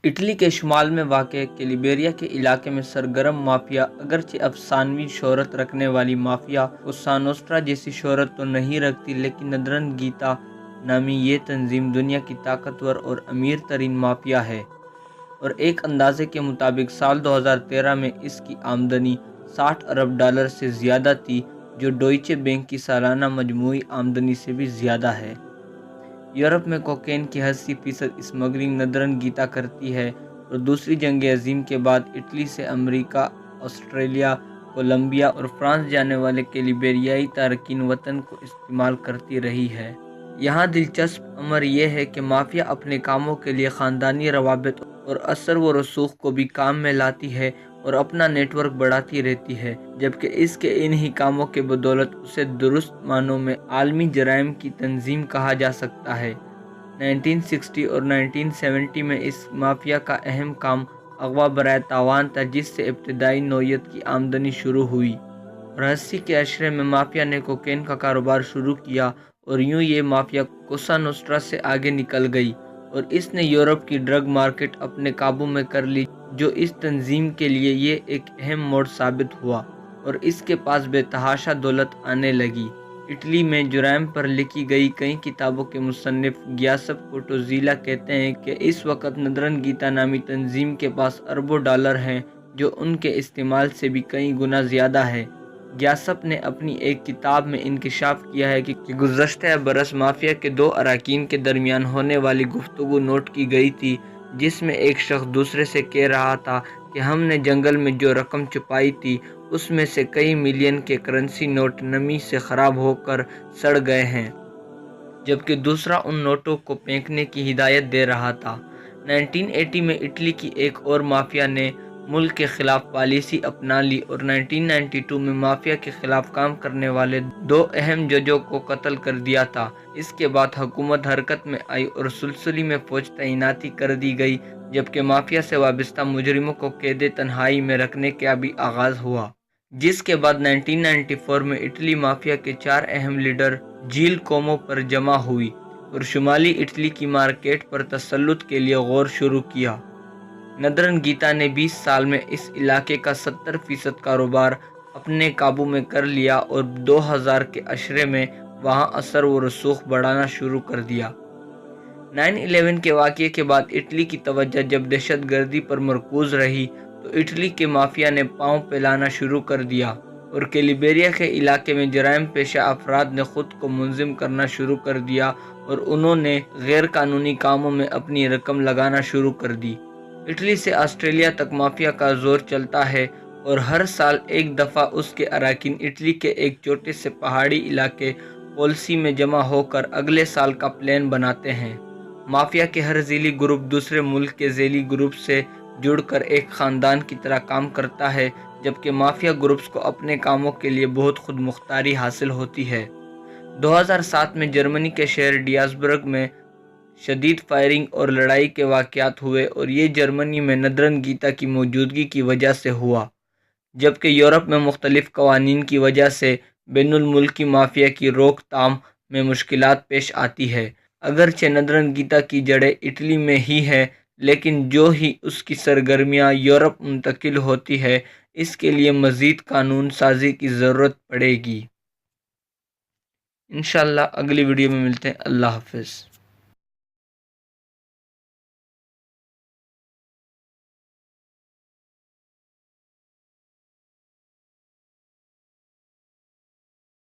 Italy کے شمال میں واقع کیلیبریا کے علاقے میں سرگرم مافیا اگرچہ افسانوی شہرت رکھنے والی مافیا کوسا نوسٹرا جیسی شہرت تو نہیں رکھتی، لیکن ندرنگیتا نامی یہ تنظیم دنیا کی طاقتور اور امیر ترین مافیا ہے، اور ایک اندازے کے مطابق سال 2013 میں اس کی آمدنی $60 ارب سے زیادہ تھی، جو ڈوئچے بینک کی سالانہ مجموعی آمدنی سے بھی زیادہ ہے۔ یورپ میں کوکین کی 80% اسمگلنگ ندرنگیتا کرتی ہے، اور دوسری جنگ عظیم کے بعد اٹلی سے امریکا، آسٹریلیا، کولمبیا اور فرانس جانے والے کیلیبریائی تارکین وطن کو استعمال کرتی رہی ہے۔ یہاں دلچسپ امر یہ ہے کہ مافیا اپنے کاموں کے لیے خاندانی روابط اور اثر و رسوخ کو بھی کام میں لاتی ہے اور اپنا نیٹ ورک بڑھاتی رہتی ہے، جبکہ اس کے انہی کاموں کے بدولت اسے درست معنوں میں عالمی جرائم کی تنظیم کہا جا سکتا ہے۔ 1960 اور 1970 میں اس مافیا کا اہم کام اغوا برائے تاوان تھا، جس سے ابتدائی نوعیت کی آمدنی شروع ہوئی، اور 80 کے عشرے میں مافیا نے کوکین کا کاروبار شروع کیا، اور یوں یہ مافیا کوسا نوسٹرا سے آگے نکل گئی، اور اس نے یورپ کی ڈرگ مارکیٹ اپنے قابو میں کر لی، جو اس تنظیم کے لیے یہ ایک اہم موڑ ثابت ہوا، اور اس کے پاس بے تحاشا دولت آنے لگی۔ اٹلی میں جرائم پر لکھی گئی کئی کتابوں کے مصنف گیاسپ کوٹوزیلا کہتے ہیں کہ اس وقت ندرنگیتا نامی تنظیم کے پاس اربوں ڈالر ہیں، جو ان کے استعمال سے بھی کئی گنا زیادہ ہے۔ گیاسپ نے اپنی ایک کتاب میں انکشاف کیا ہے کہ گزشتہ برس مافیا کے دو اراکین کے درمیان ہونے والی گفتگو نوٹ کی گئی تھی، جس میں ایک شخص دوسرے سے کہہ رہا تھا کہ ہم نے جنگل میں جو رقم چھپائی تھی اس میں سے کئی ملین کے کرنسی نوٹ نمی سے خراب ہو کر سڑ گئے ہیں، جبکہ دوسرا ان نوٹوں کو پھینکنے کی ہدایت دے رہا تھا۔ 1980 میں اٹلی کی ایک اور مافیا نے ملک کے خلاف پالیسی اپنا لی اور 1992 میں مافیا کے خلاف کام کرنے والے دو اہم ججوں کو قتل کر دیا تھا۔ اس کے بعد حکومت حرکت میں آئی اور سسولی میں فوج تعیناتی کر دی گئی، جبکہ مافیا سے وابستہ مجرموں کو قید تنہائی میں رکھنے کا بھی آغاز ہوا، جس کے بعد 1994 میں اٹلی مافیا کے چار اہم لیڈر جھیل کومو پر جمع ہوئی اور شمالی اٹلی کی مارکیٹ پر تسلط کے لیے غور شروع کیا۔ ندرنگیتا نے 20 سال میں اس علاقے کا 70% کاروبار اپنے قابو میں کر لیا اور 2000 کے عشرے میں وہاں اثر و رسوخ بڑھانا شروع کر دیا۔ 9/11 کے واقعے کے بعد اٹلی کی توجہ جب دہشت گردی پر مرکوز رہی تو اٹلی کے مافیا نے پاؤں پھیلانا شروع کر دیا، اور کیلیبریا کے علاقے میں جرائم پیشہ افراد نے خود کو منظم کرنا شروع کر دیا اور انہوں نے غیر قانونی کاموں میں اپنی رقم لگانا شروع کر دی۔ اٹلی سے آسٹریلیا تک مافیا کا زور چلتا ہے، اور ہر سال ایک دفعہ اس کے اراکین اٹلی کے ایک چھوٹے سے پہاڑی علاقے پولسی میں جمع ہو کر اگلے سال کا پلان بناتے ہیں۔ مافیا کے ہر ذیلی گروپ دوسرے ملک کے ذیلی گروپ سے جڑ کر ایک خاندان کی طرح کام کرتا ہے، جبکہ مافیا گروپس کو اپنے کاموں کے لیے بہت خود مختاری حاصل ہوتی ہے۔ 2007 میں جرمنی کے شہر ڈیاسبرگ میں شدید فائرنگ اور لڑائی کے واقعات ہوئے، اور یہ جرمنی میں ندرنگیتا کی موجودگی کی وجہ سے ہوا، جبکہ یورپ میں مختلف قوانین کی وجہ سے بین الملکی مافیا کی روک تھام میں مشکلات پیش آتی ہے۔ اگرچہ ندرنگیتا کی جڑیں اٹلی میں ہی ہیں، لیکن جو ہی اس کی سرگرمیاں یورپ منتقل ہوتی ہیں، اس کے لیے مزید قانون سازی کی ضرورت پڑے گی۔ انشاءاللہ اگلی ویڈیو میں ملتے ہیں۔ اللہ حافظ۔